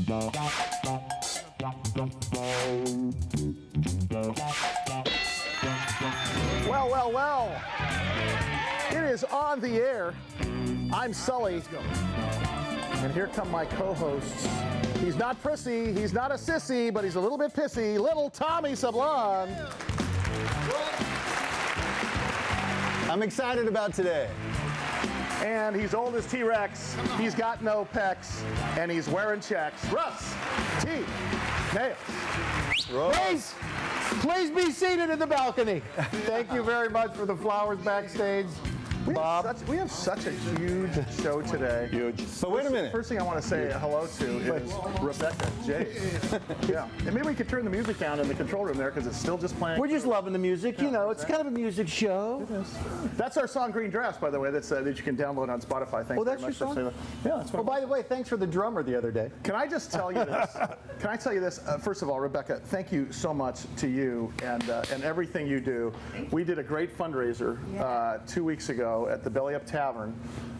Well, well, well. It is on the air. I'm Sully. And here come my co-hosts. He's not prissy, he's not a sissy, but he's a little bit pissy. Little Tommy Sablon. I'm excited about today. And he's old as T-Rex. He's got no pecs. And he's wearing checks. Russ. T. Nailz. Please be seated in the balcony. Thank you very much for the flowers backstage, Bob. We have such a huge show today. Huge. So wait a minute. First thing I want to say hello to is Rebecca Jade. Yeah. And maybe we could turn the music down in the control room there because it's still just playing. We're just loving the music. You know, it's kind of a music show. That's our song Green Drafts, by the way, that you can download on Spotify. Thanks that's very your much song? for saying that. Yeah, that's Well, by the way, thanks for the drummer the other day. Can I just tell you this? Can I tell you this? First of all, Rebecca, thank you so much to you and everything you do. We did a great fundraiser 2 weeks ago at the Belly Up Tavern.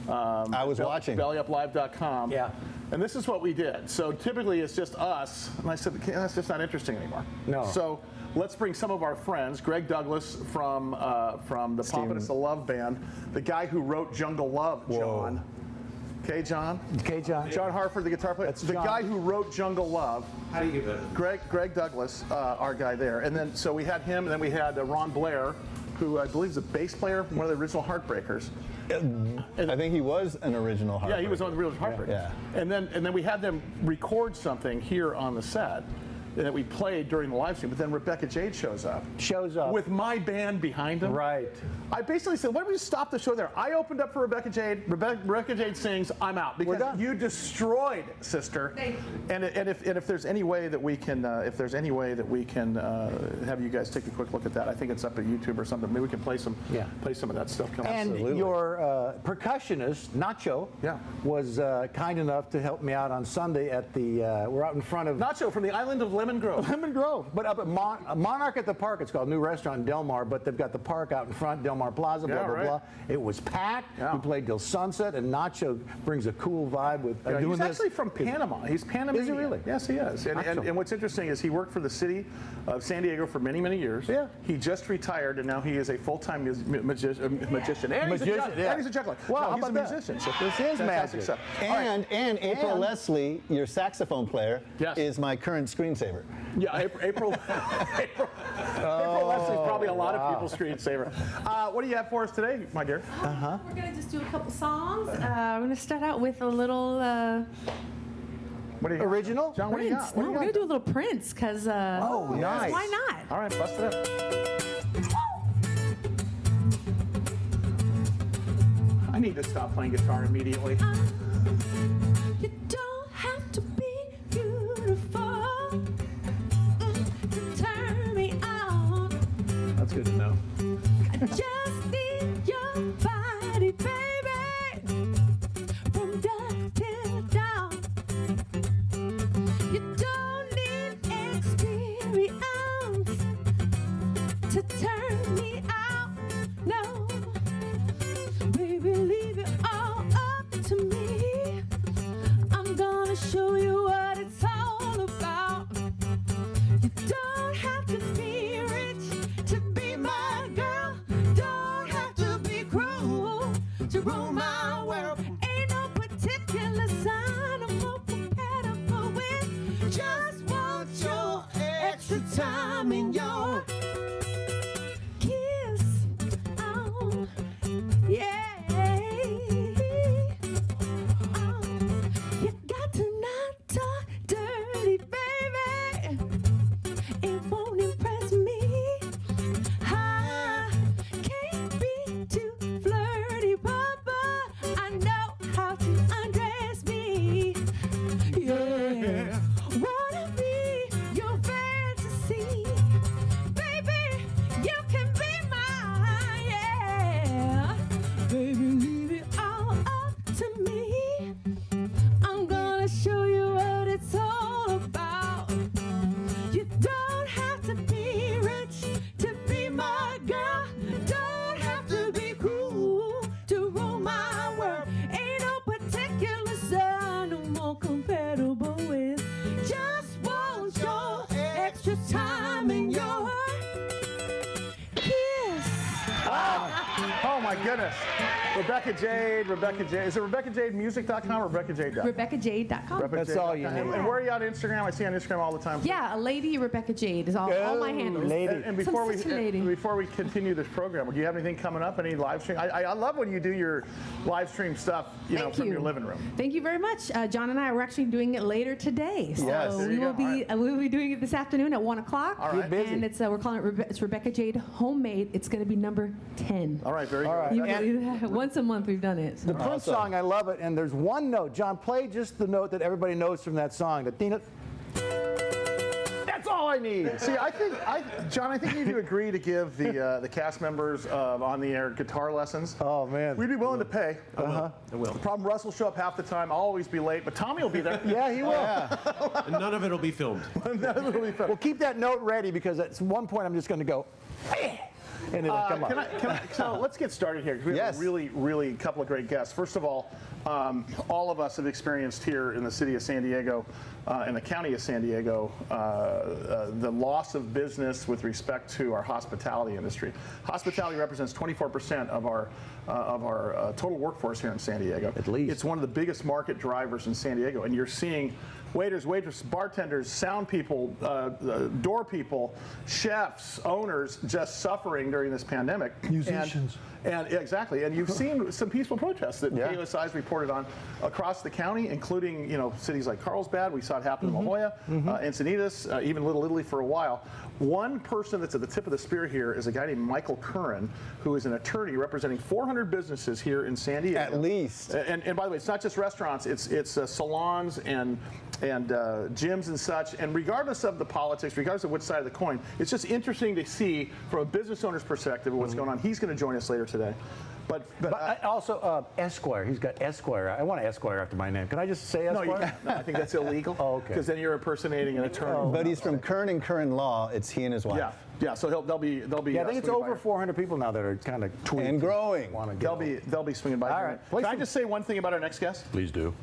I was watching. BellyUpLive.com. Yeah. And this is what we did. So typically it's just us. And I said, that's just not interesting anymore. No. So let's bring some of our friends. Greg Douglas from the Pompatus of Love band. The guy who wrote Jungle Love, John. Okay, John? Okay, John. John Hartford, the guitar player. That's the John. guy who wrote Jungle Love. How do you get that? Greg Douglas, our guy there. And then, so we had him, and then we had Ron Blair, who I believe is a bass player, one of the original Heartbreakers. I think he was an original Heartbreaker. Yeah, he was on the real Heartbreakers. Yeah. And then we had them record something here on the set that we played during the live stream, but then Rebecca Jade shows up. With my band behind him. Right. I basically said, why don't we just stop the show there? I opened up for Rebecca Jade. Rebecca Jade sings, I'm out. Because We're done. you destroyed, sister. Thank you. And if there's any way that we can, have you guys take a quick look at that, I think it's up at YouTube or something. Maybe we can play some of that stuff. And your percussionist, Nacho, was kind enough to help me out on Sunday at the, we're out in front of... Nacho from the island of Lemon Grove. Lemon Grove, but up at Monarch at the Park. It's called a new restaurant in Del Mar, but they've got the park out in front, Del Mar Plaza, blah, blah, blah. It was packed. Yeah. We played till sunset, and Nacho brings a cool vibe with doing he's this. actually from Panama. He's Panamanian. Is he really? Yes, he is. And what's interesting is he worked for the city of San Diego for many, many years. Yeah. He just retired, and now he is a full-time magician. And he's a juggler. Wow, he's how a about musician. that? So This is fantastic magic. stuff. And April Leslie, your saxophone player, Yes. is my current screensaver. Yeah, April Leslie's probably a lot of people's screensaver. What do you have for us today, my dear? We're going to just do a couple songs. We're going to start out with a little What do you got? Original? John, what do you Prince. got? No, we're going to do a little Prince because nice. why not? All right, bust it up. I need to stop playing guitar immediately. You don't have to be beautiful to turn me on. That's good to know. I just need your body, baby, from dusk till dawn. You don't need experience to turn me out, no. Baby, leave it all up to me. I'm gonna show you what it's all about. You don't have to be rich to be my girl. Don't have to be cruel to rule my world. Ain't no particular sign I'm more compatible with. Just want your extra time in your kiss. Oh, yeah. Oh, you got to not talk dirty, baby. It won't impress me. I can't be too flirty, Papa. I know how to undress me. Yeah. Wanna be your fantasy. Baby, my goodness. Rebecca Jade. Is it RebeccaJadeMusic.com or RebeccaJade.com? RebeccaJade.com. That's all you need. And where are you on Instagram? I see you on Instagram all the time. Yeah, a lady Rebecca Jade is all my handles. Lady. And Some sister lady. before we continue this program, do you have anything coming up? Any live stream? I love when you do your live stream stuff, from your living room. Thank you very much. John and I are actually doing it later today. So Yes. There we you will go. be we will be doing it this afternoon at 1 o'clock. All right. Busy. And it's we're calling it it's Rebecca Jade Homemade. It's going to be number 10. All right, very good. right. You believe that? Once a month we've done it. The Prince song, I love it. And there's one note. John, play just the note that everybody knows from that song. The Tina. That's all I need. See, John, I think you need to agree to give the cast members on the air guitar lessons. Oh, man. We'd be willing to pay. I will. The problem, Russ will show up half the time. I'll always be late, but Tommy will be there. Yeah, he will. And none of it will be filmed. Well, keep that note ready because at one point I'm just going to go, and it'll come up. So let's get started here because we have Yes. a really couple of great guests. First of all of us have experienced here in the city of San Diego, in the county of San Diego, the loss of business with respect to our hospitality industry. Hospitality represents 24% of our total workforce here in San Diego. At least. It's one of the biggest market drivers in San Diego, and you're seeing waiters, waitresses, bartenders, sound people, door people, chefs, owners just suffering during this pandemic. Musicians. And exactly, and you've seen some peaceful protests that KUSI's reported on across the county, including cities like Carlsbad. We saw it happen in La Jolla, Encinitas, even Little Italy for a while. One person that's at the tip of the spear here is a guy named Michael Curran, who is an attorney representing 400 businesses here in San Diego. At least. And by the way, it's not just restaurants; it's salons and gyms and such. And regardless of the politics, regardless of which side of the coin, it's just interesting to see from a business owner's perspective what's going on. He's going to join us later today. But Also, Esquire. He's got Esquire. I want Esquire after my name. Can I just say no, Esquire? I think that's illegal. Oh, okay. Because then you're impersonating an attorney. But he's from Curran and Curran Law. It's he and his wife. Yeah. So they'll be. Yeah, I think it's swinging over by. 400 people now that are kind of tweeting. And growing. They'll be swinging by. All right. Can I just say one thing about our next guest? Please do.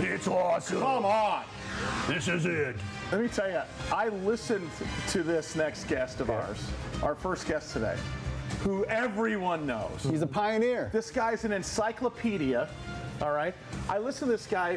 It's awesome. Come on. This is it. Let me tell you, I listened to this next guest of ours, our first guest today, who everyone knows. He's a pioneer. This guy's an encyclopedia, all right? I listened to this guy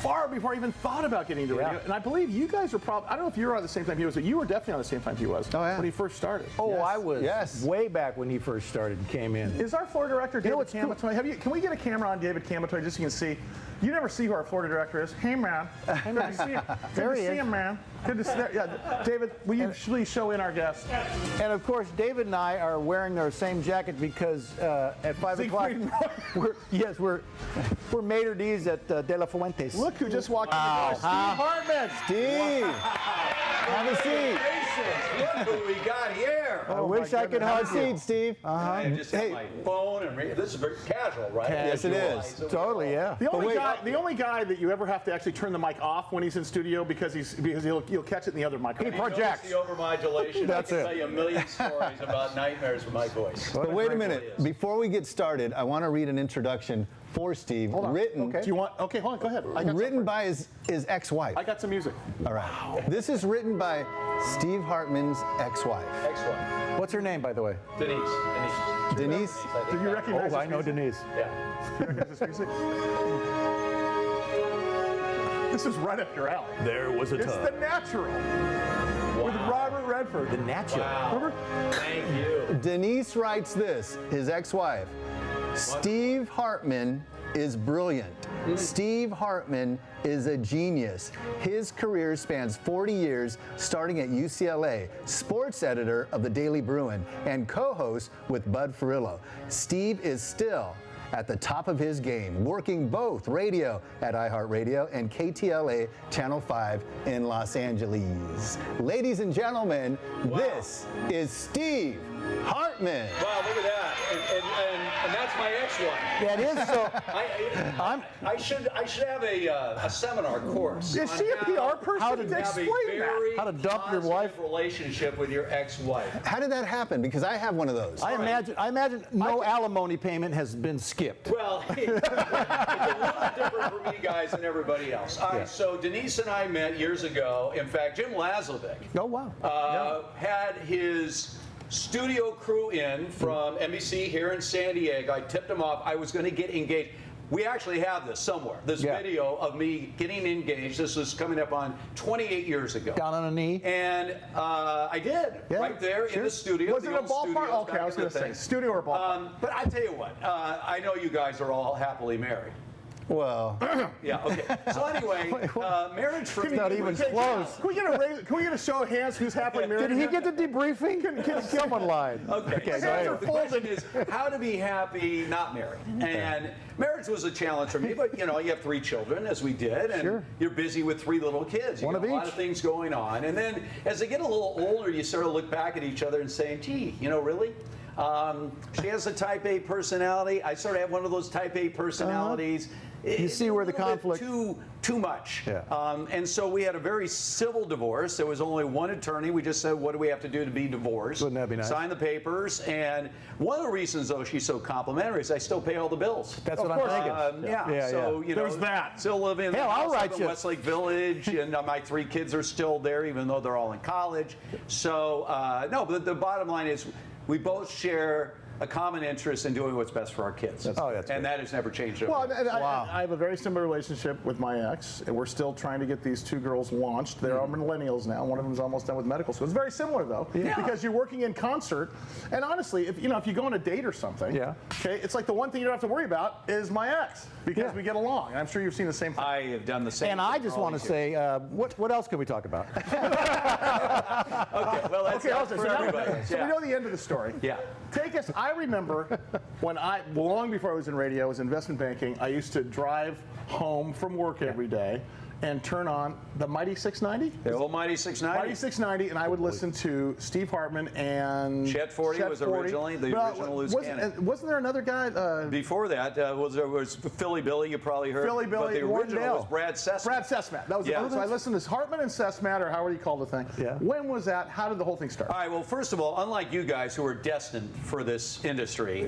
far before I even thought about getting into radio, and I believe you guys were probably, I don't know if you were on the same time he was, but you were definitely on the same time he was when he first started. Oh, Yes. I was Yes. way back when he first started and came in. Is our floor director David what's cool? Camatoy? Can we get a camera on David Camatoy just so you can see? You never see who our Florida director is. Hey, man. Good to see you. There Good to he see is. him, man. Good to see you. Yeah, David, will you please show in our guest? And of course, David and I are wearing our same jacket because at 5 o'clock, we're maitre d's at De La Fuentes. Look who just walked in the door. Steve Hartman. Steve, have a seat. Look who we got here. I wish I could Have hug a seat, you. Steve. I just have my phone and this is very casual, right? Yes, it is. Totally, yeah. The only guy that you ever have to actually turn the mic off when he's in studio because you'll catch it in the other mic. He projects. The overmodulation. That's I can it. tell you a million stories about nightmares with my voice. But wait a It minute. is. Before we get started, I want to read an introduction for Steve, written Do you want? Okay, hold on. Go ahead. I got written some- by his ex-wife. I got some music. All right. This is written by Steve Hartman's ex-wife, Excellent. What's her name, by the way? Denise. Denise. Did you recognize? Oh, this I know music? Denise. Yeah. Do you recognize this music? This is right up your alley. There was a It's tub. The Natural with Robert Redford. The Natural. Wow. Thank you. Denise writes this, his ex-wife. Steve Hartman is brilliant. Steve Hartman is a genius. His career spans 40 years, starting at UCLA, sports editor of the Daily Bruin, and co-host with Bud Furillo. Steve is still at the top of his game, working both radio at iHeartRadio and KTLA Channel 5 in Los Angeles. Ladies and gentlemen, this is Steve Hartman. Wow, look at that. And that's my ex-wife. That is so. I should have a seminar course. Is on she a PR person? how to have a explain that? very How to dump your positive wife? relationship with your ex-wife. How did that happen? Because I have one of those. I imagine no alimony payment has been skipped. Well, it's a little different for me guys than everybody else. All right, so Denise and I met years ago. In fact, Jim Lazlovic Oh, wow. had his studio crew in from NBC here in San Diego. I tipped them off. I was going to get engaged. We actually have this somewhere. This video of me getting engaged. This was coming up on 28 years ago. Down on a knee. And I did, right there in the studio. Was it a ballpark? Okay, I was going to say, studio or ballpark? But I tell you what, I know you guys are all happily married. Well, Yeah, okay. So anyway, marriage for me. Not even close. Can we get a show of hands who's happily married? Did he get the debriefing? Can someone lied? Okay, so the question is how to be happy not married. And marriage was a challenge for me, but you know, you have 3 children, as we did, and you're busy with 3 little kids. You One got of a lot each. of things going on. And then as they get a little older, you sort of look back at each other and say, gee, you know, really? She has a type A personality. I sort of have one of those type A personalities. You see where the conflict. Too much. Yeah. And so we had a very civil divorce. There was only one attorney. We just said, what do we have to do to be divorced? Wouldn't that be nice? Sign the papers. And one of the reasons, though, she's so complimentary is I still pay all the bills. That's what I'm thinking. So, you know, There's that. Still live in the Hell, I'll house write up in you. Westlake Village, and my 3 kids are still there, even though they're all in college. So, no, but the bottom line is we both share a common interest in doing what's best for our kids. That's and that has never changed. Well, and I have a very similar relationship with my ex, and we're still trying to get these 2 girls launched. They're all millennials now. One of them's almost done with medical school. It's very similar though, because you're working in concert. And honestly, if you go on a date or something, okay, it's like the one thing you don't have to worry about is my ex because we get along. And I'm sure you've seen the same thing. I have done the same. And I just want to say, what else can we talk about? Okay, well, that's for everybody. So we know the end of the story. Yeah. Take us. I remember when long before I was in radio, I was in investment banking. I used to drive home from work every day and turn on the Mighty 690. The old Mighty 690. Mighty 690, and I would listen to Steve Hartman and Chet 40 was originally the original loose cannon. Wasn't there another guy? Before that was Philly Billy. You probably heard. Philly Billy, But the original Wardell. was Brad Sessman. Brad Sessman. That was Yeah. so I listened to Hartman and Sessman, or however you call the thing. Yeah. When was that? How did the whole thing start? All right, well, first of all, unlike you guys who are destined for this industry,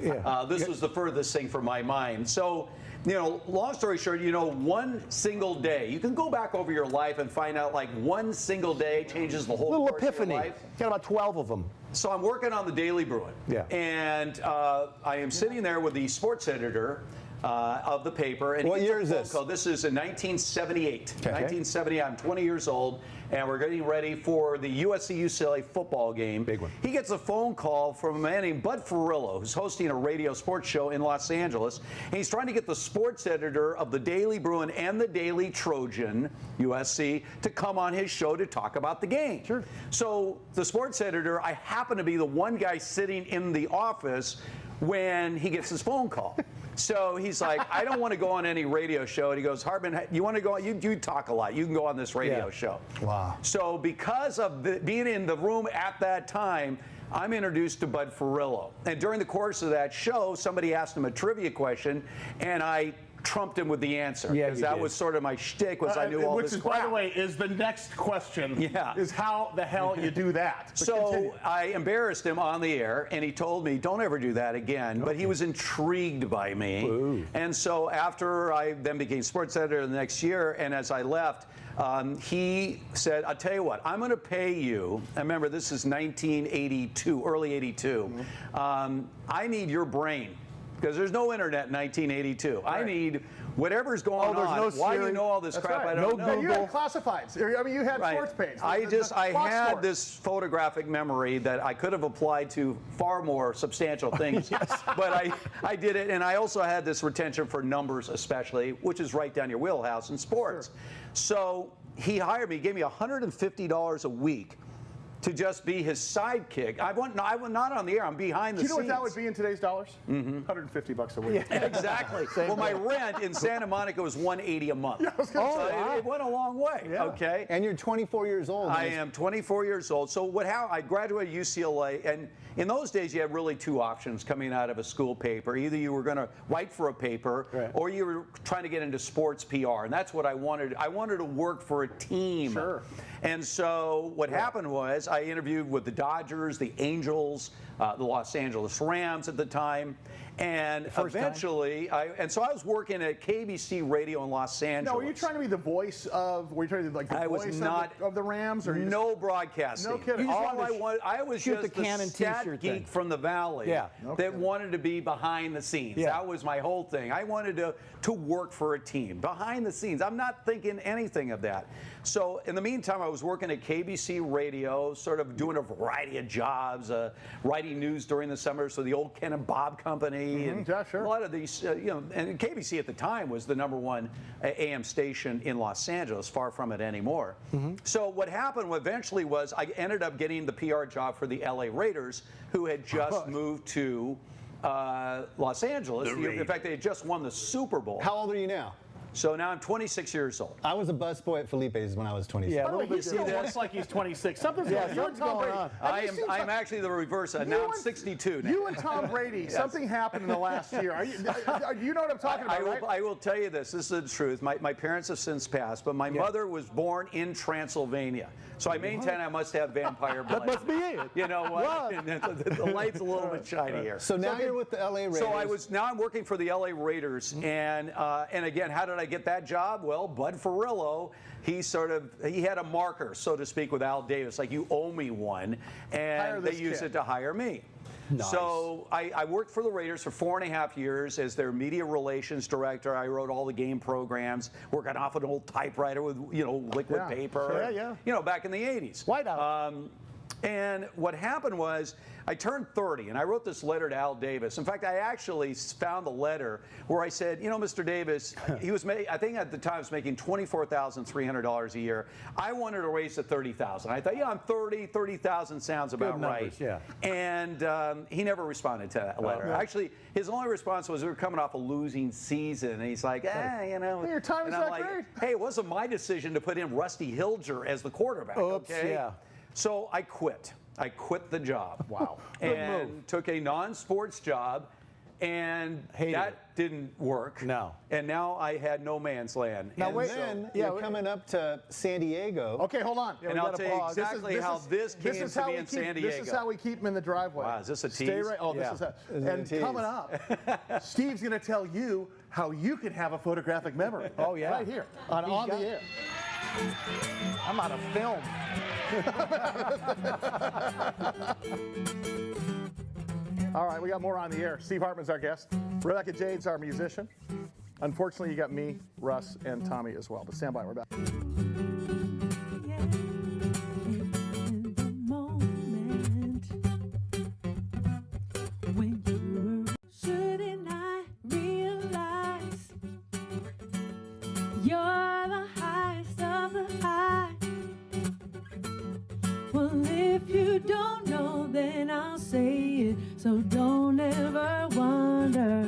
this was the furthest thing from my mind. So, you know, long story short, you know, one single day, you can go back over your life and find out like one single day changes the whole Little course epiphany. of your life. Got about 12 of them. So I'm working on the Daily Bruin. Yeah. And I am sitting there with the sports editor of the paper. And What he year took is a phone this? call. This is in 1978. Okay. 1978. I'm 20 years old, and we're getting ready for the USC-UCLA football game. Big one. He gets a phone call from a man named Bud Ferrillo, who's hosting a radio sports show in Los Angeles. And he's trying to get the sports editor of the Daily Bruin and the Daily Trojan, USC, to come on his show to talk about the game. Sure. So the sports editor, I happen to be the one guy sitting in the office when he gets his phone call. So he's like, I don't want to go on any radio show. And he goes, Hartman, you want to go? You talk a lot. You can go on this radio show. Wow. So because of being in the room at that time, I'm introduced to Bud Ferrillo. And during the course of that show, somebody asked him a trivia question, and I trumped him with the answer. Yeah, because you that did. was sort of my shtick, was I knew all Which this is, crap. by the way, is the next question. Yeah. Is how the hell you do that. But So continue. I embarrassed him on the air, and he told me, don't ever do that again. But he was intrigued by me. Ooh. And so after I then became sports editor the next year, and as I left, he said, I'll tell you what, I'm going to pay you. And remember, this is 1982, early 82. I need your brain. Because there's no internet in 1982. I need whatever's going there's on. no Why do you Siri. know all this That's crap? right. I don't No know. And you had classifieds. I mean, you had sports pages. I Fox had Sports. this photographic memory that I could have applied to far more substantial things, but I did it, and I also had this retention for numbers, especially, which is right down your wheelhouse in sports. Sure. So he hired me, gave me $150 a week to just be his sidekick. I was not on the air. I'm behind the Do you know scenes. what that would be in today's dollars? $150 a week. Exactly. Well, my rent in Santa Monica was $180 a month. So it went a long way. Yeah. Okay. And you're 24 years old. I am 24 years old. So I graduated UCLA, and in those days you had really 2 options coming out of a school paper. Either you were going to write for a paper, or you were trying to get into sports PR, and that's what I wanted. I wanted to work for a team. Sure. And so what happened was I interviewed with the Dodgers, the Angels, the Los Angeles Rams at the time. And eventually, so I was working at KBC Radio in Los Angeles. Now, were you trying to be the voice of? Were you trying to be like the voice of the Rams, or no broadcasting? No kidding. All I wanted, I was shoot just the Cannon stat t-shirt geek thing. from the Valley that wanted to be behind the scenes. Yeah. That was my whole thing. I wanted to work for a team behind the scenes. I'm not thinking anything of that. So in the meantime, I was working at KBC Radio, sort of doing a variety of jobs, writing news during the summer. So the old Ken and Bob Company, and yeah, sure. a lot of these, and KBC at the time was the #1 AM station in Los Angeles, far from it anymore. So what happened eventually was I ended up getting the PR job for the LA Raiders, who had just moved to Los Angeles. In fact, they had just won the Super Bowl. How old are you now? So now I'm 26 years old. I was a busboy at Felipe's when I was 26. Yeah, By the way, he still looks like he's 26. Something's going on. I'm actually the reverse. Now I'm 62 now. You and Tom Brady, something happened in the last year. You know what I'm talking about, right? I will tell you this. This is the truth. My parents have since passed, but my mother was born in Transylvania. So I maintain I must have vampire blood. That must be it. You know what? The light's a little bit shiny here. So now you're with the LA Raiders. So now I'm working for the LA Raiders, and again, how did I get that job? Well, Bud Ferrillo, he had a marker, so to speak, with Al Davis, like you owe me one, and they used it to hire me. Nice. So I worked for the Raiders for 4.5 years as their media relations director. I wrote all the game programs, working off an old typewriter with liquid paper. Back in the 80s. Whiteout. And what happened was I turned 30, and I wrote this letter to Al Davis. In fact, I actually found the letter where I said, Mr. Davis, I think at the time he was making $24,300 a year. I wanted to raise to $30,000. I thought, I'm 30, $30,000 sounds about right. Yeah. And he never responded to that letter. Actually, his only response was we were coming off a losing season, and he's like, your time is I'm that like, great. hey, it wasn't my decision to put in Rusty Hilger as the quarterback. Oops, okay? yeah. So I quit. I quit the job. Wow. And took a non-sports job, and that didn't work. No. And now I had no man's land. Now, and wait, then you're coming up to San Diego. Okay, hold on. And I'll tell you exactly how this came to be in San Diego. This is how we keep him in the driveway. Wow, is this a tease? Stay right. Oh, this is how. And coming up, Steve's going to tell you how you can have a photographic memory. Oh, yeah. Right here on the air. I'm out of film. All right, we got more on the air. Steve Hartman's our guest. Rebecca Jade's our musician. Unfortunately, you got me, Russ, and Tommy as well. But stand by, we're back. Shouldn't I realize you're the highest of the high? Well, if you don't know, then I'll say it. So don't ever wonder.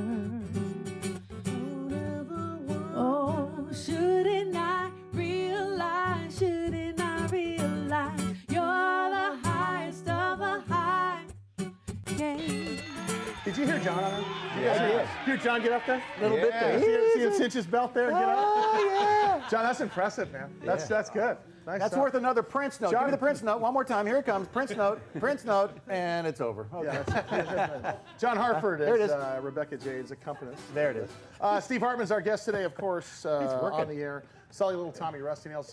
Oh, shouldn't I realize? Shouldn't I realize you're the highest of the high? Yeah. Did you hear John on it? Yeah, I did. Hear John get up there? A little bit there. See him cinch his belt there and get up? Oh, yeah. John, that's impressive, man. That's good. Nice That's stuff. worth another Prince note. John- Give me the Prince note one more time. Here it comes. Prince note, and it's over. Okay. John Hartford There it is is. Rebecca Jade's accompanist. There it is. Steve Hartman's our guest today, of course, on the air. Sully, little Tommy, Rusty Nailz.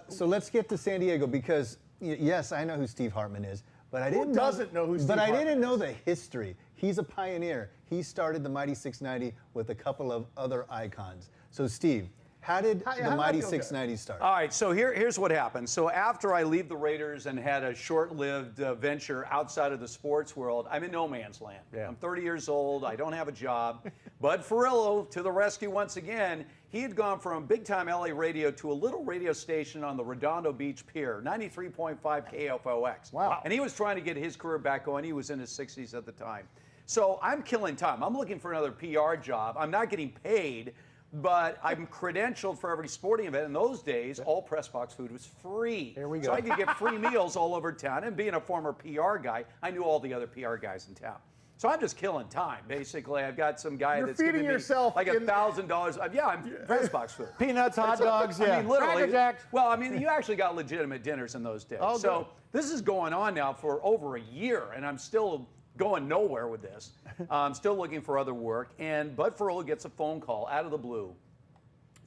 So let's get to San Diego because, yes, I know who Steve Hartman is, but I didn't doesn't know who Steve But I Hartman didn't know is? the history. He's a pioneer. He started the Mighty 690 with a couple of other icons. So, Steve, how did how the did Mighty that go? 690 start? All right, so here's what happened. So after I leave the Raiders and had a short-lived venture outside of the sports world, I'm in no man's land. Yeah. I'm 30 years old. I don't have a job. Bud Ferrillo, to the rescue once again. He had gone from big-time LA radio to a little radio station on the Redondo Beach Pier, 93.5 KFOX. Wow. And he was trying to get his career back going. He was in his 60s at the time. So I'm killing time. I'm looking for another PR job. I'm not getting paid, but I'm credentialed for every sporting event. In those days, all press box food was free. Here we go. So I could get free meals all over town. And being a former PR guy, I knew all the other PR guys in town. So I'm just killing time, basically. I've got some guy You're that's feeding giving me yourself like in- $1,000. Yeah, I'm press box food. Peanuts, hot dogs, I mean, literally. Cracker Jacks. Well, I mean, you actually got legitimate dinners in those days. Oh, so good. this is going on now for over a year, and I'm still going nowhere with this. I'm still looking for other work. And Bud Furlow gets a phone call out of the blue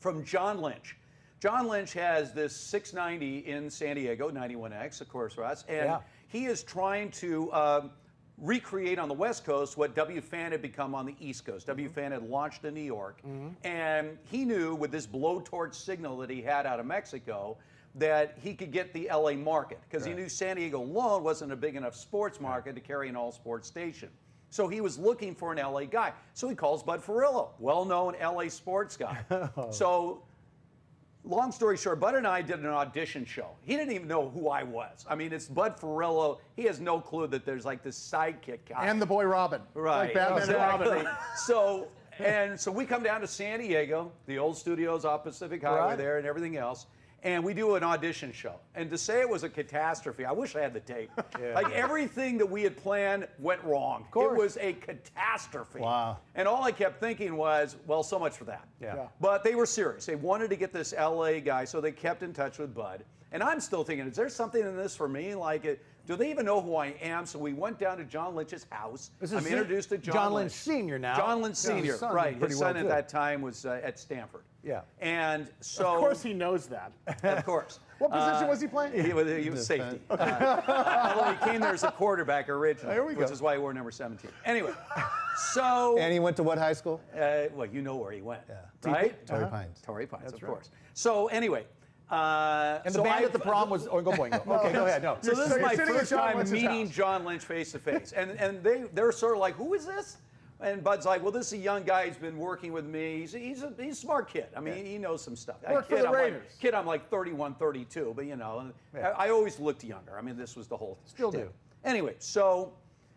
from John Lynch. John Lynch has this 690 in San Diego, 91X, of course, Russ, and he is trying to recreate on the West Coast what WFAN had become on the East Coast. WFAN had launched in New York, and he knew with this blowtorch signal that he had out of Mexico that he could get the LA market, because he knew San Diego alone wasn't a big enough sports market to carry an all-sports station. So he was looking for an LA guy. So he calls Bud Furlow, well-known LA sports guy. So long story short, Bud and I did an audition show. He didn't even know who I was. I mean, it's Bud Furlow. He has no clue that there's like this sidekick guy. And the boy Robin. Right. Like Batman Exactly. and Robin. So we come down to San Diego, the old studios off Pacific Highway there and everything else, and we do an audition show. And to say it was a catastrophe, I wish I had the tape. Like everything that we had planned went wrong. It was a catastrophe. Wow. And all I kept thinking was, well, so much for that. Yeah. But they were serious. They wanted to get this LA guy, so they kept in touch with Bud. And I'm still thinking, is there something in this for me? Like, do they even know who I am? So we went down to John Lynch's house. I'm introduced to John Lynch Sr. now. John Lynch Yeah, Sr., his son right. did pretty His son well, at too. that time was at Stanford. Yeah. And so. Of course he knows that. Of course. What position was he playing? He was safety. Although he came there as a quarterback originally, There we go. which is why he wore number 17. Anyway, so. And he went to what high school? Well, you know where he went, right? Torrey Pines. Torrey Pines, of course. So anyway. And the band at the prom was. Oh, go Boingo. Okay, go ahead. No. So this So is you're my sitting at first John time Lynch's meeting house. John Lynch face to face, and they're sort of like, who is this? And Bud's like, well, this is a young guy who's been working with me. He's a smart kid. I mean, he knows some stuff. Worked for the Raiders. I'm like 31, 32, but you know, I always looked younger. I mean, this was the whole Still shtick. do. Anyway, so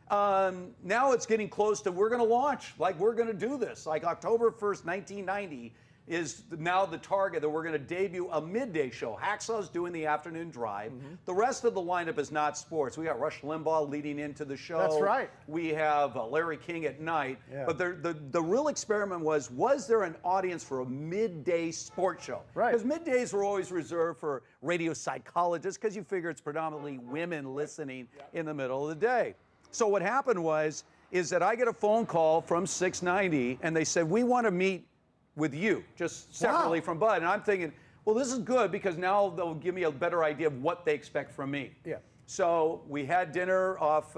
now it's getting close to we're going to launch. Like we're going to do this. Like October 1st, 1990 is now the target that we're going to debut a midday show. Hacksaw's doing the afternoon drive. The rest of the lineup is not sports. We got Rush Limbaugh leading into the show. That's right. We have Larry King at night. Yeah. But the real experiment was there an audience for a midday sports show? Right. Because middays were always reserved for radio psychologists because you figure it's predominantly women listening in the middle of the day. So what happened is that I get a phone call from 690 and they said, we want to meet with you, just separately from Bud. And I'm thinking, well, this is good because now they'll give me a better idea of what they expect from me. Yeah. So we had dinner off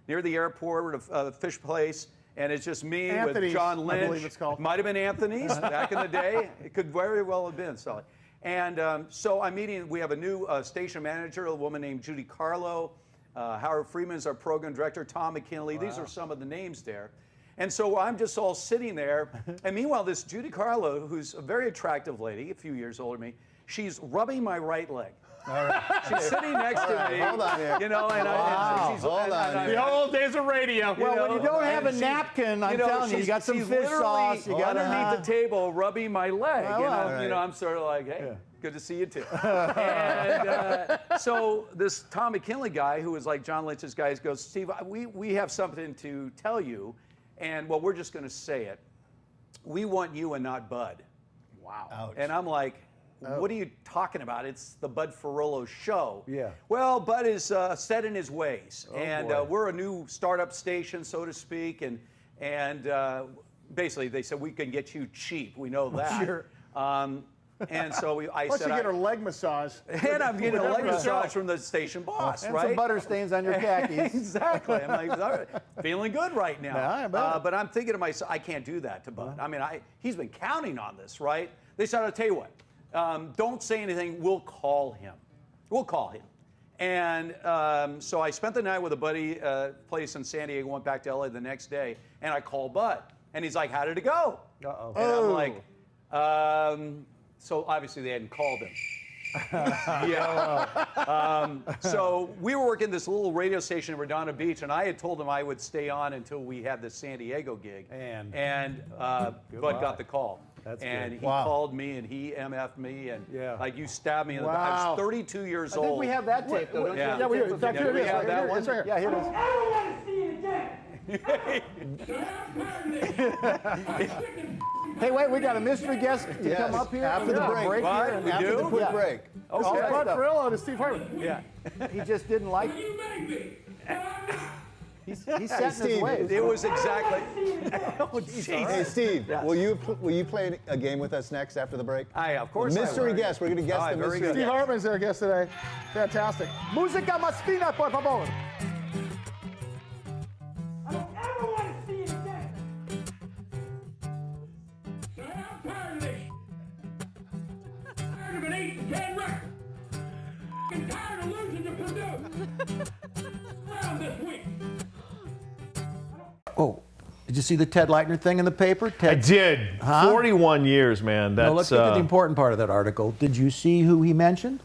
near the airport at a fish place, and it's just me Anthony's, with John Lynch. I believe it's called. Might have been Anthony's back in the day. It could very well have been, Sully. And so I'm meeting, we have a new station manager, a woman named Judy Carlo. Howard Freeman's our program director, Tom McKinley. These are some of the names there. And so I'm just all sitting there. And meanwhile, this Judy Carlo, who's a very attractive lady, a few years older than me, she's rubbing my right leg. She's sitting next to me. Hold on here. You know, and she's Hold on. The old days of radio. Well, when you don't have a and she- napkin, I'm telling you, you got some she's fish literally sauce. You got underneath the table rubbing my leg. well, You know, I'm sort of like, hey, good to see you too. And so this Tom McKinley guy, who was like John Lynch's guy, goes, Steve, we have something to tell you, and well, we're just going to say it. We want you and not Bud. Wow. Ouch. And I'm like, what are you talking about? It's the Bud Furlow show. Yeah. Well, Bud is set in his ways, and boy. we're a new startup station, so to speak, and basically they said we can get you cheap. We know that. Sure. And so I Plus said, you get her leg massage. and I'm getting a leg Right. massage from the station boss, And right? some butter stains on your khakis. Exactly. I'm like, all right, feeling good right now. Yeah, I bet. But I'm thinking to myself, I can't do that to Bud. I mean, he's been counting on this, right? They said, I'll tell you what, don't say anything. We'll call him. We'll call him. And so I spent the night with a buddy place in San Diego, went back to LA the next day, and I called Bud. And he's like, how did it go? Uh-oh. And I'm like, so obviously they hadn't called him. So we were working this little radio station in Redondo Beach, and I had told him I would stay on until we had the San Diego gig. And Bud got the call. That's and good. he Wow. called me, and he MF'd me, and Yeah. like you stabbed me in the back. I Wow. was 32 years old. I think we have that tape, though. Don't you? Yeah. Yeah, we do. Yeah, In fact, do here it we is. have Right that here. one? It's right here. Yeah, here it is. I don't want to see it again. Hey, wait, we got a mystery guest to come up here. After the break. here. We After the do? quick break. Oh, Bud Ferrillo to Steve Harman. Yeah. He just didn't like it. He's set in his Steve, ways. It was exactly. Hey, Steve, will you play a game with us next after the break? Of course. Mystery guest. We're going to guess the very mystery good. Steve guest. Hartman's our guest today. Fantastic. Música más fina, por favor. I don't ever want to see it again. I'm tired of this. Tired of an 8-10 record. I'm tired of losing to Purdue. Round this week. Oh, did you see the Ted Leitner thing in the paper? I Ted, did. Huh? 41 years, man. That's, no, let's get to the important part of that article. Did you see who he mentioned?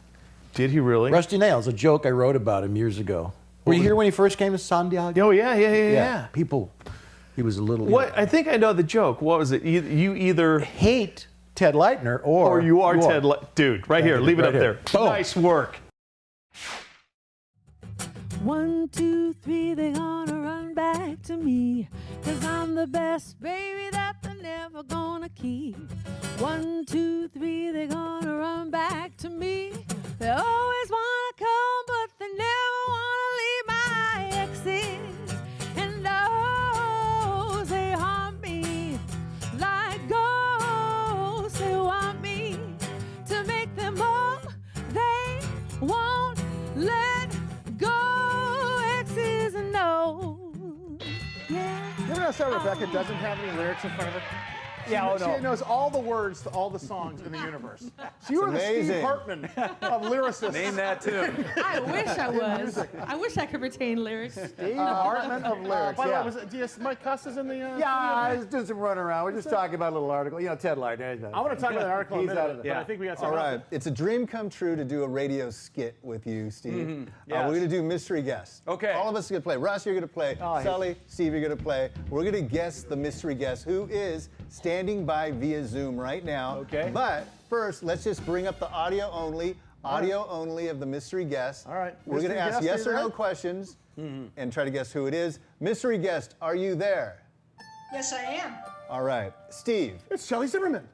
Did he really? Rusty Nailz, a joke I wrote about him years ago. Were you here when he first came to San Diego? Oh, yeah. People, he was a little. What? I think I know the joke. What was it? You either Hate Ted Leitner or you are Ted Leitner. Dude, right here. Leave it right up here. there. Boom. Nice work. 1, 2, 3, they're gonna run back to me, 'cause I'm the best baby that they're never gonna keep. 1, 2, 3, they're gonna run back to me. They always wanna come, but they never wanna leave my exes. And oh, they haunt me like ghosts. They want me to make them home. They won't let go. Exes and no. Yeah. You ever notice how Rebecca doesn't have any lyrics in front of her? Yeah, She knows all the words to all the songs in the universe. So you are the Steve amazing. Hartman of lyricists. Name that tune. I wish I was. I wish I could retain lyrics. Steve Hartman of lyrics. By the yeah. way, was it, Mike Cuss is in the... Yeah, I was doing some running around. We're just talking about a little article. You know, Ted Leitner. I want to talk about that article in a He's out minute, of it. but I think we got All something right. else. It's a dream come true to do a radio skit with you, Steve. Yes. We're going to do mystery guest. Okay. All of us are going to play. Russ, you're going to play. Oh, Sully, Steve, you're going to play. We're going to guess the mystery guest who is standing by via Zoom right now. Okay. But first, let's just bring up the audio only of the mystery guest. All right. We're going to Mystery ask guest, yes are or you no there? questions and try to guess who it is. Mystery guest, are you there? Yes, I am. All right. Steve. It's Shelley Zimmerman.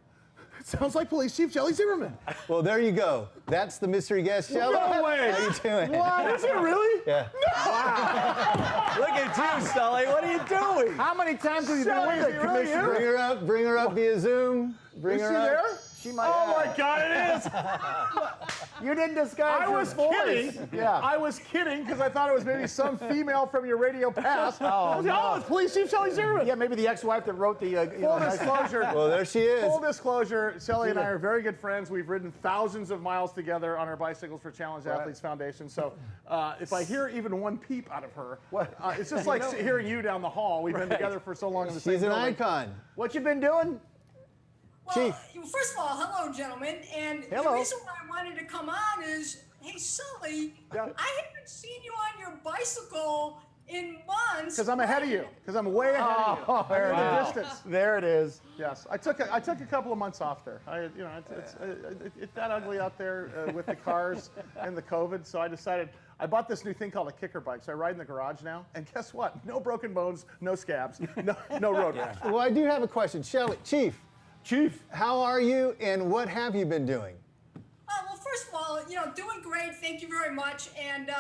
It sounds like Police Chief Shelley Zimmerman. Well, there you go. That's the mystery guest, Shelley. No way. How you doing? What? Is it really? Yeah. Look at you, Sully. What are you doing? How many times have you been Shelley, with is the he really commissioner? here? Bring her up via Zoom. Bring Is her she up. there? She might. Oh my God, it is. You didn't disguise I your was voice. kidding. Yeah. I was kidding because I thought it was maybe some female from your radio past. I was like, no. it's Police Chief Shelley Zimmerman. Yeah, maybe the ex-wife that wrote the. Full disclosure. Well, there she is. Full disclosure, Shelley and I are very good friends. We've ridden thousands of miles together on our Bicycles for Challenge Athletes Foundation. So if I hear even one peep out of her, it's just like hearing you down the hall. We've been together for so long in the same She's an building. icon. What you been doing? Well, first of all, hello, gentlemen. And Hello. the reason why I wanted to come on is, hey, Sully, I haven't seen you on your bicycle in months. Because I'm ahead of you. Because I'm way ahead of you. I'm in the distance. There it is. Yes, I took a couple of months off there. It's that ugly out there with the cars and the COVID. So I decided I bought this new thing called a kicker bike. So I ride in the garage now, and guess what? No broken bones, no scabs, no road rash. Well, I do have a question. Shelley, Chief, how are you and what have you been doing? Well, first of all, doing great. Thank you very much. And,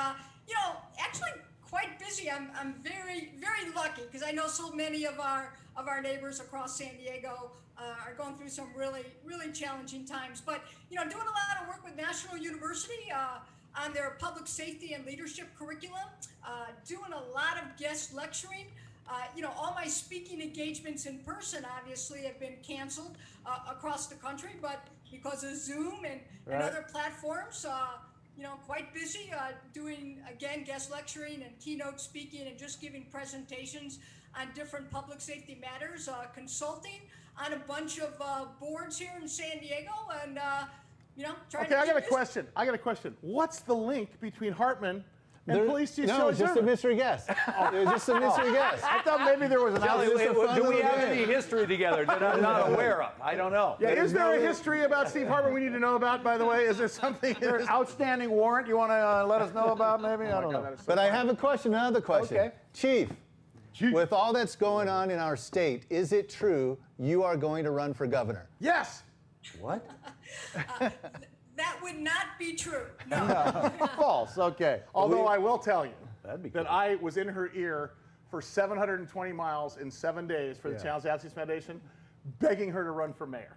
actually quite busy. I'm very, very lucky because I know so many of our neighbors across San Diego are going through some really, really challenging times. But, doing a lot of work with National University on their public safety and leadership curriculum, doing a lot of guest lecturing. All my speaking engagements in person obviously have been canceled across the country, but because of Zoom and other platforms, quite busy doing, again, guest lecturing and keynote speaking and just giving presentations on different public safety matters, consulting on a bunch of boards here in San Diego, and, trying to Okay, I got a keep question. What's the link between Hartman and Police Chief No, Shelley it's just a Zimmerman? mystery guest. It was just a mystery guest. I thought maybe there was an Sully, Just a fun do we little have game. any history together that I'm not aware of? I don't know. Yeah, is there a history about Steve Harman we need to know about, by the way? Is there something? There's an outstanding warrant you want to let us know about, maybe? I don't know. But I have a question, another question. Okay. Chief, with all that's going on in our state, is it true you are going to run for governor? Yes. What? That would not be true. No. False. Okay. Although I will tell you That'd be that cool. I was in her ear for 720 miles in 7 days for the Challenge Athletes Foundation, begging her to run for mayor.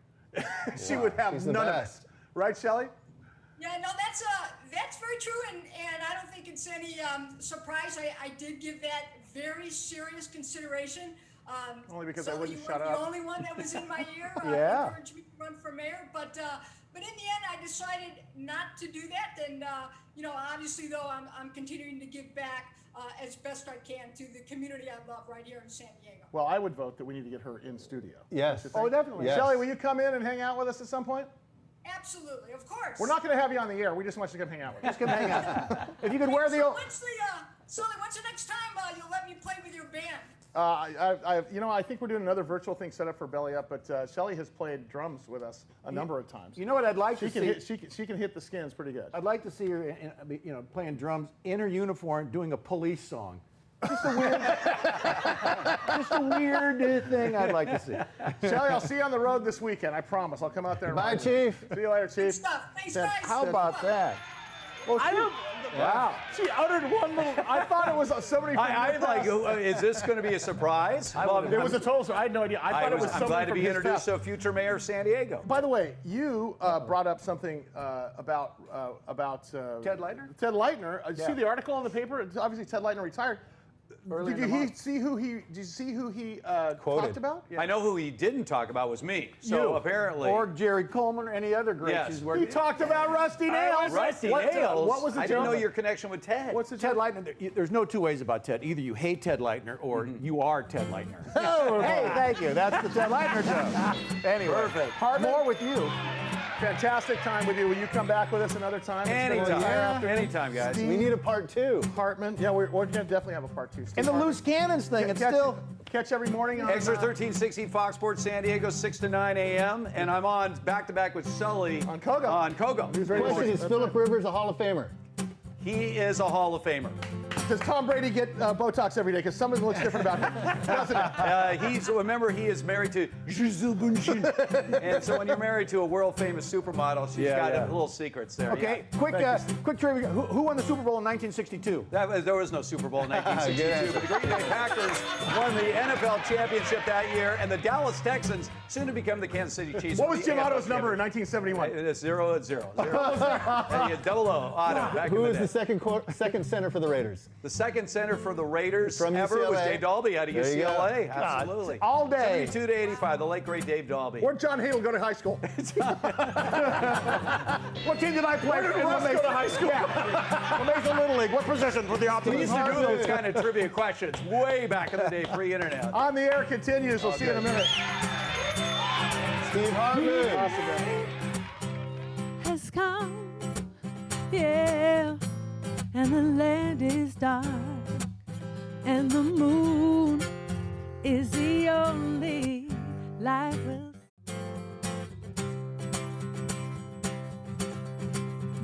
She would have She's the none of it. best. Right, Shelley? Yeah, no, that's very true, and I don't think it's any surprise. I did give that very serious consideration. Only because I Sully, wouldn't you shut weren't up. the only one that was in my ear. Yeah. Encouraged me to run for mayor, but in the end, I decided not to do that. And obviously, though, I'm continuing to give back as best I can to the community I love right here in San Diego. Well, I would vote that we need to get her in studio. Yes. Oh, definitely. Yes. Shelley, will you come in and hang out with us at some point? Absolutely, of course. We're not going to have you on the air. We just want you to come hang out with us. Just come hang out. If you could wear the So old. Sully, when's the next time you'll let me play with your band? I think we're doing another virtual thing set up for Belly Up, but Shelley has played drums with us a number of times. You know what I'd like She to can see? she can hit the skins pretty good. I'd like to see her, playing drums in her uniform, doing a police song. Just a weird thing I'd like to see. Shelley, I'll see you on the road this weekend. I promise. I'll come out there. And Bye, ride with you. Chief. See you later, Good Chief. stuff. Thanks, Yeah, guys. How about that? Well, wow. She uttered one little. I thought it was somebody from I'm your like, past. Is this going to be a surprise? It was a total surprise. I had no idea. I thought it was I'm somebody glad to from be his introduced past. to a future mayor of San Diego. By the way, you brought up something about Ted Leitner? Ted Leitner. See the article in the paper? It's obviously, Ted Leitner retired. Early Did in the you month. see who he Quoted. talked about? I know who he didn't talk about was me. So You. apparently. Or Jerry Coleman or any other greats Yes. he's He worked with. talked about Rusty Nailz. Rusty What Nailz. was the I didn't joke? know your connection with Ted. What's the Ted joke? Leitner, there's no two ways about Ted. Either you hate Ted Leitner or you are Ted Leitner. Oh, Hey, thank you. That's the Ted Leitner joke. Anyway, Perfect. Hartman? more with you. Fantastic time with you. Will you come back with us another time? Anytime. Anytime, guys. We need a part 2. Hartman. Yeah, we're going to definitely have a part 2. And Steve the Harman. loose cannons thing, it's catch, still... catch every morning on Extra 1360 Fox Sports San Diego, 6 to 9 a.m. And I'm on back-to-back with Sully. On Kogo. On Kogo. He's ready to Question, watch. is Philip Rivers a Hall of Famer? He is a Hall of Famer. Does Tom Brady get Botox every day? Because something looks different about him. Doesn't it? Remember, he is married to Gisele Bündchen. And so when you're married to a world-famous supermodel, she's got little secrets there. Okay, Yeah. quick trivia. Who won the Super Bowl in 1962? There was no Super Bowl in 1962, but the Green Bay Packers won the NFL championship that year, and the Dallas Texans, soon to become the Kansas City Chiefs. What won was the Jim AFL Otto's number in championship. 1971? It's 0 at 0. And you had 00 Otto back Who in is the the day. second center for the Raiders? The second center for the Raiders From ever was UCLA. Dave Dalby out of There you go. UCLA. Absolutely. all day. 72 to 85, the late great Dave Dalby. Where'd John Hale go to high school? What team did I play? Where did Russ go to high school? Lamesa Little League. What position for the We opposite? used to do those kind of trivia questions way back in the day, pre-internet. On the air continues. We'll see you in a minute. Steve Harman. Has come, yeah, and the land is dark, and the moon is the only light we'll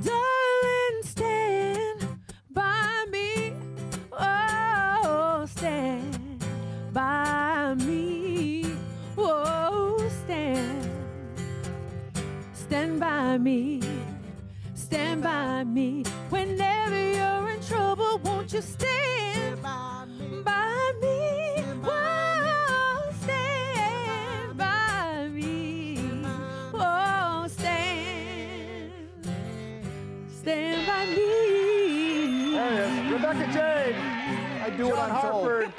darling, stand by me, oh, stand by me, oh, stand by me, stand by me. Whenever you're in trouble, won't you stand by me? Oh, stand by me. Oh, stand by me. There it is. Rebecca Jade. I do what John I'm told. Hartford.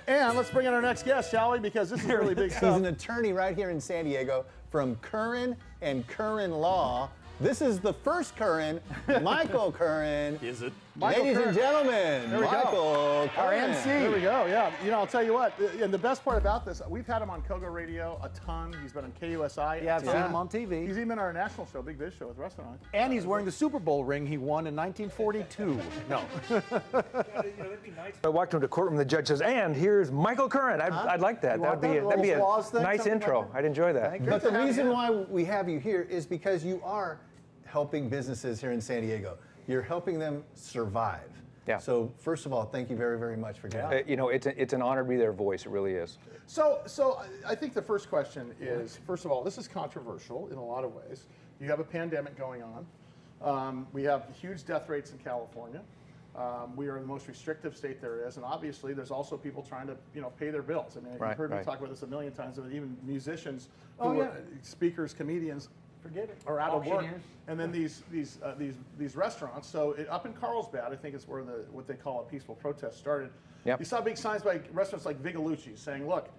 And let's bring in our next guest, shall we? Because this is really big He's stuff. an attorney right here in San Diego from Curran and Curran Law. This is the first Curran, Michael Curran. Is it? Michael Ladies Curran. and gentlemen, There we go. Michael Curran. MC. There we go, yeah. You know, I'll tell you what, and the best part about this, we've had him on Kogo Radio a ton. He's been on KUSI. Yeah, I've a seen ton. him on TV. He's even in our national show, Big Biz Show with Russ and I. And he's wearing the Super Bowl ring he won in 1942. No. I walked into the courtroom, the judge says, and here's Michael Curran. I'd like that. You want That'd be that? a Little applause thing, nice something intro. like that? I'd enjoy that. But the reason why we have you here is because you are helping businesses here in San Diego. You're helping them survive. Yeah. So first of all, thank you very, very much for doing it. You know, it's an honor to be their voice. It really is. So I think the first question is, first of all, this is controversial in a lot of ways. You have a pandemic going on. We have huge death rates in California. We are the most restrictive state there is, and obviously there's also people trying to pay their bills. I mean, you've heard me talk about this a million times. Even musicians, who are speakers, comedians, are out of work. And then these restaurants. So up in Carlsbad, I think it's where what they call a peaceful protest started. Yep. You saw big signs by restaurants like Vigalucci's saying, "Look,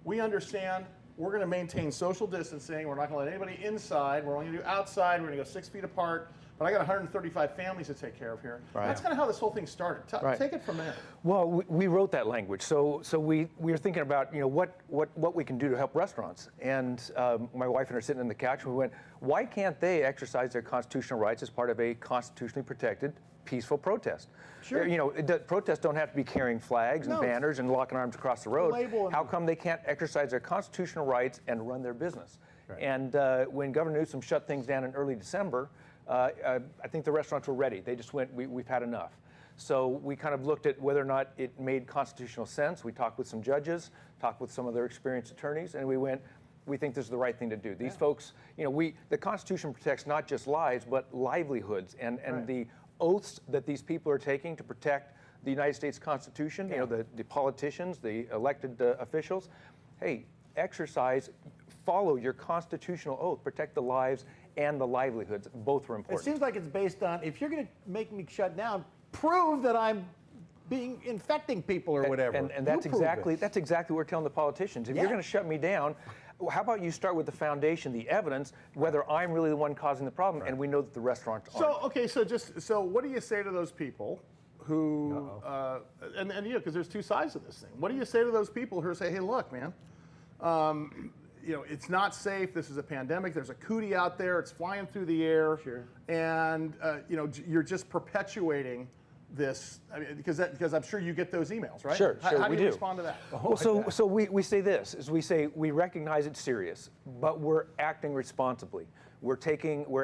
we understand. We're going to maintain social distancing. We're not going to let anybody inside. We're only going to do outside. We're going to go 6 feet apart. But I got 135 families to take care of here." Right. That's kind of how this whole thing started. Take it from there. Well, we wrote that language, so we were thinking about what we can do to help restaurants, and my wife and I are sitting on the couch and we went, why can't they exercise their constitutional rights as part of a constitutionally protected peaceful protest? Sure. Protests don't have to be carrying flags and banners and locking arms across the road. How come they can't exercise their constitutional rights and run their business? Right. And when Governor Newsom shut things down in early December, I think the restaurants were ready. They just went, we've had enough. So we kind of looked at whether or not it made constitutional sense. We talked with some judges, talked with some of their experienced attorneys, and we went, we think this is the right thing to do. These folks, the Constitution protects not just lives, but livelihoods, and the oaths that these people are taking to protect the United States Constitution, the politicians, the elected officials. Hey, exercise, follow your constitutional oath, protect the lives and the livelihoods. Both are important. It seems like it's based on, if you're going to make me shut down, prove that I'm infecting people or whatever. And that's exactly what we're telling the politicians. If you're going to shut me down, how about you start with the foundation, the evidence, whether I'm really the one causing the problem, and we know that the restaurants aren't. So what do you say to those people who, because there's two sides of this thing. What do you say to those people who say, hey, look, man, it's not safe. This is a pandemic. There's a cootie out there. It's flying through the air. Sure. And you're just perpetuating this. I mean, because I'm sure you get those emails, right? Sure. How do we you respond to that? Well, so we say this: is we say we recognize it's serious, but we're acting responsibly. We're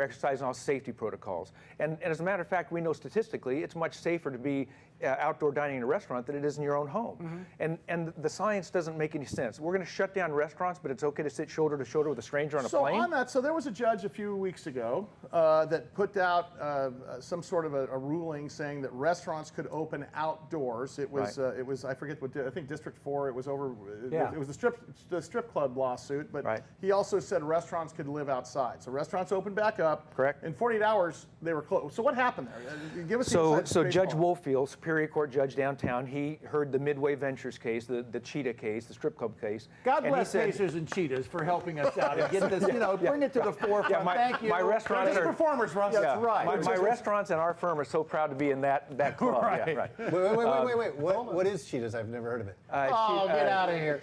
exercising all safety protocols, and as a matter of fact, we know statistically it's much safer to be outdoor dining in a restaurant than it is in your own home. Mm-hmm. And the science doesn't make any sense. We're going to shut down restaurants, but it's okay to sit shoulder to shoulder with a stranger on a plane? So on that, there was a judge a few weeks ago that put out some sort of a ruling saying that restaurants could open outdoors. It was I forget what, I think District 4. It was over. It was the strip club lawsuit, but he also said restaurants could live outside. So restaurants opened back up. Correct. In 48 hours they were closed. So what happened there? Give us so Judge Woolfield, Superior Court judge downtown, he heard the Midway Ventures case, the Cheetah case, the strip club case. God bless Pacers and Cheetahs for helping us out and get this, bring it to the forefront. Thank you. My restaurants are performers, Russ. That's right. My restaurants and our firm are so proud to be in that club. Right. Yeah, right. Wait. What is Cheetahs? I've never heard of it. Get out of here.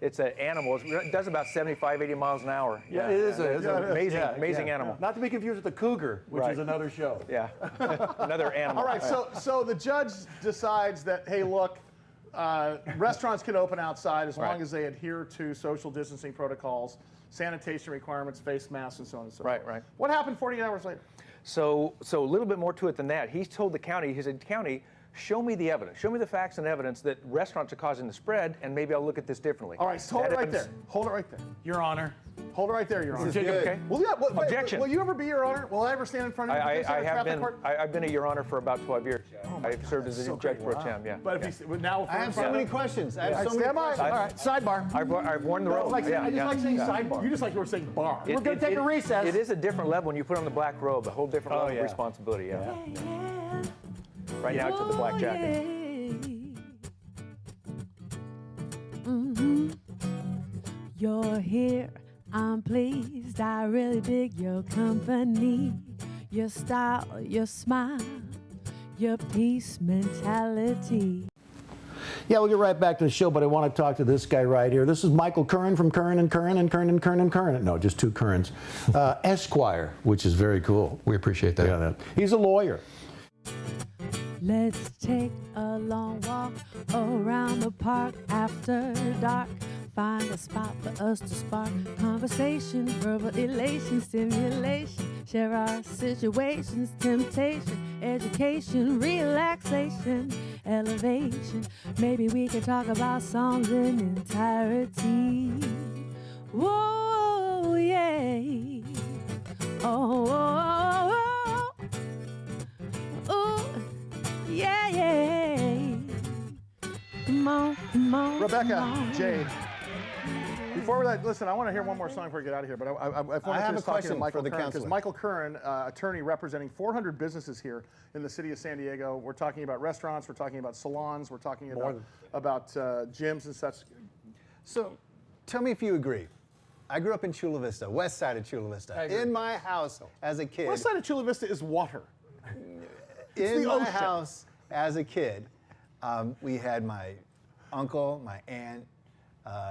It's an animal. It does about 75, 80 miles an hour. Yeah, it is. It's an amazing animal. Not to be confused with the cougar, which is another show. Yeah, another animal. All right, so the judge decides that, hey, look, restaurants can open outside as long as they adhere to social distancing protocols, sanitation requirements, face masks, and so on and so forth. Right. What happened 48 hours later? So a little bit more to it than that. He told the county, he said, county, show me the evidence. Show me the facts and evidence that restaurants are causing the spread, and maybe I'll look at this differently. All right, so hold it right there. Hold it right there. Your Honor. Hold it right there, Your Honor. Okay. Well, yeah. Objection. Will you ever be Your Honor? Will I ever stand in front of you? I have been. I've been a Your Honor for about 12 years. I've served as a judge pro tem. Yeah. But if now, I have so many questions. I have so many questions. All right, sidebar. I've worn the robe. I just like saying sidebar. You just like you were saying bar. We're going to take a recess. It is a different level when you put on the black robe. A whole different level of responsibility. Yeah. Right now it's with the black jacket. Mm-hmm. You're here, I'm pleased. I really dig your company, your style, your smile, your peace mentality. Yeah, we'll get right back to the show, but I want to talk to this guy right here. This is Michael Curran from Curran and Curran and Curran and Curran and Curran. No, just two Currans. Esquire, which is very cool. We appreciate that. Yeah, he's a lawyer. Let's take a long walk around the park after dark. Find a spot for us to spark conversation, verbal elation, stimulation. Share our situations, temptation, education, relaxation, elevation. Maybe we can talk about songs in entirety. Whoa, yeah. Oh, oh, oh, oh, yeah, yeah. Come on, come on. Rebecca come on. Jade. Before we listen, I want to hear one more song before we get out of here. But I have a talking question to Michael for the Curran, because counselor. Michael Curran, attorney representing 400 businesses here in the city of San Diego. We're talking about restaurants. We're talking about salons. We're talking about gyms and such. So, tell me if you agree. I grew up in Chula Vista, west side of Chula Vista. In my house as a kid. West side of Chula Vista is water. In the my ocean. house as a kid, we had my uncle, my aunt,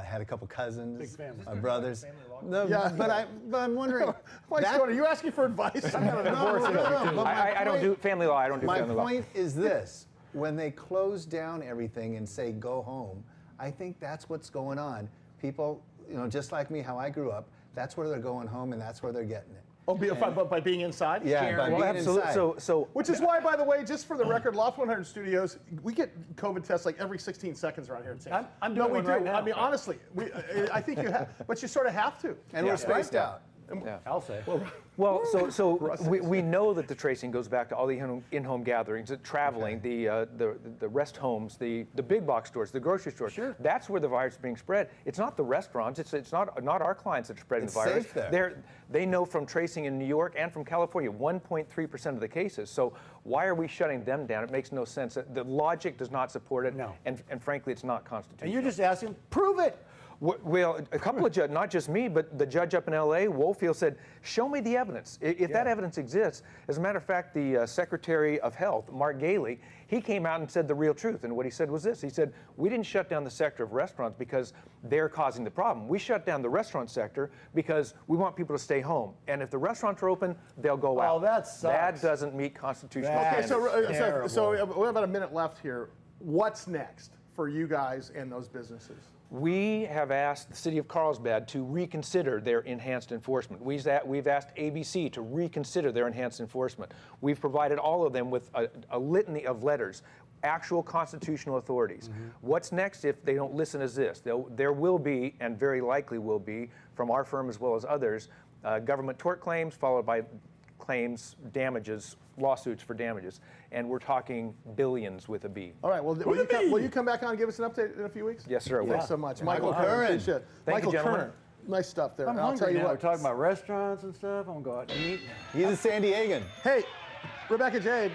had a couple cousins, my brothers. No, Yeah. but I'm wondering. Mike's going, are you asking for advice? I'm going to divorce you. but I don't do family law. I don't do My family law. point is this: when they close down everything and say go home, I think that's what's going on. People, just like me, how I grew up, that's where they're going home and that's where they're getting it. Oh, by being inside? Yeah, by Well, being absolutely. inside. So Which is why, by the way, just for the record, Loft 100 Studios, we get COVID tests like every 16 seconds around here. I'm no, doing we one do. right now. I mean, honestly, I think you have, but you sort of have to. And we're spaced out. I'll say. Well, so we know that the tracing goes back to all the in-home gatherings, the traveling, the rest homes, the big box stores, the grocery stores. Sure. That's where the virus is being spread. It's not the restaurants. It's not our clients that are spreading It's the virus. safe there. They know from tracing in New York and from California, 1.3% of the cases. So why are we shutting them down? It makes no sense. The logic does not support it. No. And frankly, it's not constitutional. And you're just asking, prove it. Well, a couple of judges, not just me, but the judge up in L.A., Woolfield, said, show me the evidence. If that evidence exists, as a matter of fact, the Secretary of Health, Mark Galey, he came out and said the real truth. And what he said was this. He said, we didn't shut down the sector of restaurants because they're causing the problem. We shut down the restaurant sector because we want people to stay home. And if the restaurants are open, they'll go out. Oh, that sucks. That doesn't meet constitutional That's standards. So we have about a minute left here. What's next for you guys and those businesses? We have asked the city of Carlsbad to reconsider their enhanced enforcement. We've asked ABC to reconsider their enhanced enforcement. We've provided all of them with a litany of letters, actual constitutional authorities. What's next if they don't listen is this. There will be, and very likely will be, from our firm as well as others, government tort claims followed by claims, damages, lawsuits for damages. And we're talking billions with a B. All right. Well, will you come back on and give us an update in a few weeks? Yes, sir, I will. Thanks so much. Michael Curran. Appreciate it. Thank you, Michael gentlemen. Curran. Nice stuff there. I'm I'll tell hungry you now. what. We're talking about restaurants and stuff. I'm going to eat. He's a San Diegan. Hey, Rebecca Jade,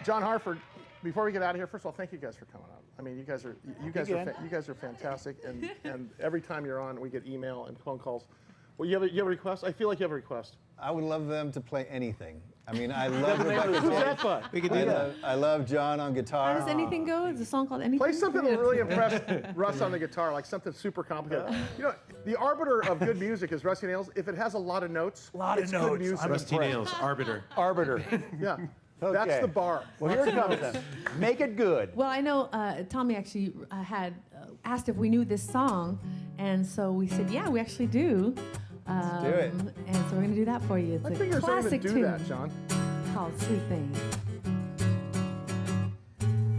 John Harford. Before we get out of here, first of all, thank you guys for coming on. I mean, you guys are fantastic, and every time you're on, we get email and phone calls. Well, you have a request? I feel like you have a request. I would love them to play anything. I mean, I love Rebecca Who's Jade. that by? We could do that. I love John on guitar. How does anything go? Is a song called Anything? Play something that really impressed Russ on the guitar, like something super complicated. You know, the arbiter of good music is Rusty Nailz. If it has a lot of notes, it's good music. Rusty Nailz, Arbiter. Arbiter. Yeah, Okay. that's the bar. Well, here it comes then. Make it good. Well, I know Tommy actually had asked if we knew this song, and so we said, yeah, we actually do. Let's do it. And so we're going to do that for you. It's My a fingers don't classic even do tune that, John. called Sweet Thing.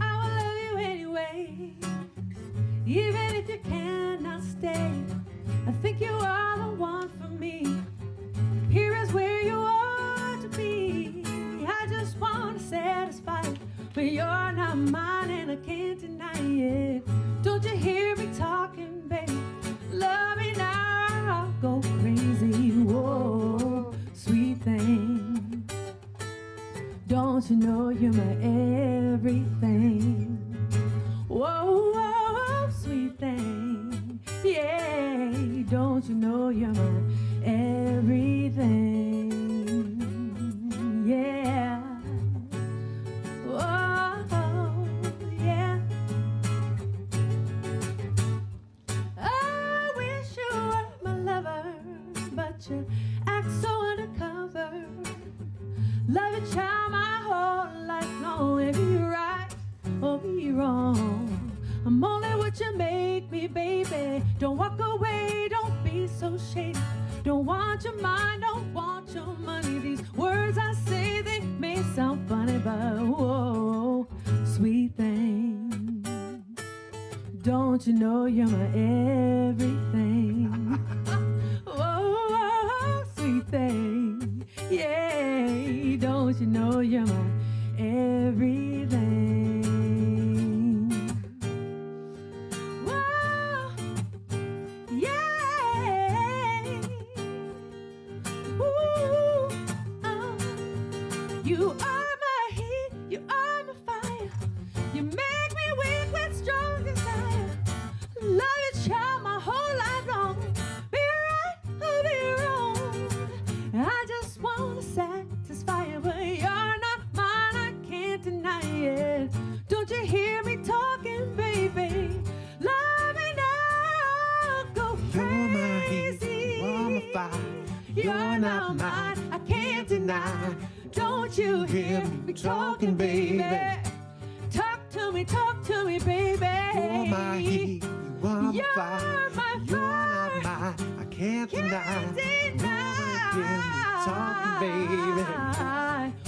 I will love you anyway, even if you cannot stay. I think you are the one for me. Here is where you ought to be. I just want to satisfy you, but you're not mine and I can't deny it. Don't you hear me talking, baby? Love me now, I'll go crazy. Whoa, sweet thing. Don't you know you're my everything? Whoa, whoa, sweet thing. Yeah, don't you know you're my everything? Yeah. Whoa, yeah. I wish you were my lover, but you act so undercover. Love you, child, my whole life long. If you're right or be wrong, I'm only what you make me, baby. Don't walk away, don't be so shady. Don't want your mind, don't want your money. These you know you're my everything? Oh, sweet thing. Yeah, don't you know you're my everything? Whoa, yeah. Ooh, you are my heat, you are my fire. You make me weak with strong desire. Love you, child, my whole life long. Be right or be wrong. I just wanna satisfy you, but you're not mine, I can't deny it. Don't you hear me talking, baby? Love me now, go crazy. You're my fire. You're not mine, I can't deny. Don't you hear me talking, baby? Talk to me, baby. You're my heat. You are my You're fire. my You're not fire. mine. I can't deny. Can't deny. You're my talking, baby.